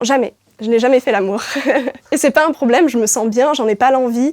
Jamais. Je n'ai jamais fait l'amour. Et c'est pas un problème, je me sens bien, j'en ai pas l'envie.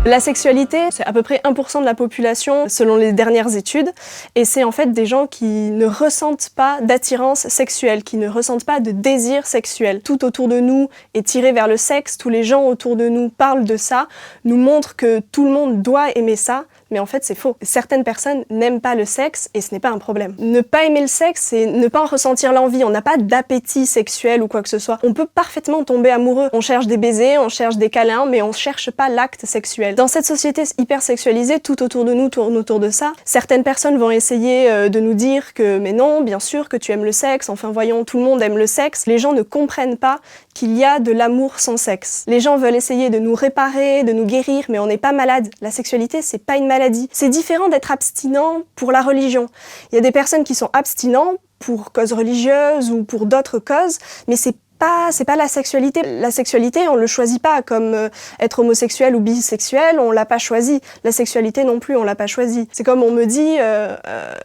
La sexualité, c'est à peu près 1% de la population selon les dernières études, et c'est en fait des gens qui ne ressentent pas d'attirance sexuelle, qui ne ressentent pas de désir sexuel. Tout autour de nous est tiré vers le sexe, tous les gens autour de nous parlent de ça, nous montrent que tout le monde doit aimer ça, mais en fait c'est faux. Certaines personnes n'aiment pas le sexe et ce n'est pas un problème. Ne pas aimer le sexe, c'est ne pas en ressentir l'envie, on n'a pas d'appétit sexuel ou quoi que ce soit. On peut parfaitement tomber amoureux, on cherche des baisers, on cherche des câlins, mais on cherche pas l'acte sexuel. Dans cette société hyper sexualisée, tout autour de nous tourne autour de ça. Certaines personnes vont essayer de nous dire que mais non, bien sûr que tu aimes le sexe, enfin voyons, tout le monde aime le sexe. Les gens ne comprennent pas qu'il y a de l'amour sans sexe. Les gens veulent essayer de nous réparer, de nous guérir, mais on n'est pas malade. La sexualité, c'est pas une maladie. C'est différent d'être abstinent pour la religion. Il y a des personnes qui sont abstinents pour cause religieuse ou pour d'autres causes, mais c'est pas la sexualité. La sexualité, on le choisit pas, comme être homosexuel ou bisexuel, on l'a pas choisi. La sexualité non plus, on l'a pas choisi. C'est comme on me dit,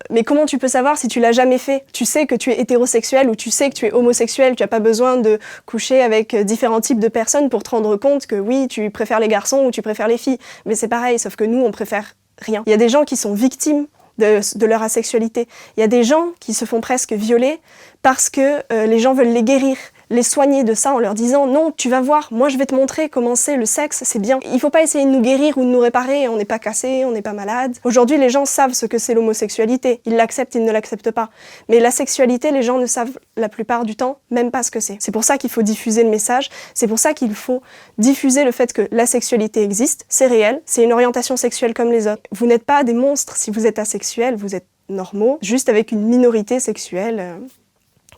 mais comment tu peux savoir si tu l'as jamais fait? Tu sais que tu es hétérosexuel ou tu sais que tu es homosexuel, tu as pas besoin de coucher avec différents types de personnes pour te rendre compte que oui, tu préfères les garçons ou tu préfères les filles. Mais c'est pareil, sauf que nous, on préfère rien. Il y a des gens qui sont victimes de leur asexualité. Il y a des gens qui se font presque violer parce que les gens veulent les guérir, les soigner de ça en leur disant « Non, tu vas voir, moi je vais te montrer comment c'est le sexe, c'est bien. » Il faut pas essayer de nous guérir ou de nous réparer, on n'est pas cassé, on n'est pas malade. Aujourd'hui, les gens savent ce que c'est l'homosexualité. Ils l'acceptent, ils ne l'acceptent pas. Mais la sexualité, les gens ne savent la plupart du temps même pas ce que c'est. C'est pour ça qu'il faut diffuser le message, c'est pour ça qu'il faut diffuser le fait que la sexualité existe, c'est réel, c'est une orientation sexuelle comme les autres. Vous n'êtes pas des monstres si vous êtes asexuels, vous êtes normaux, juste avec une minorité sexuelle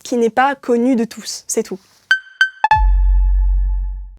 qui n'est pas connue de tous, c'est tout.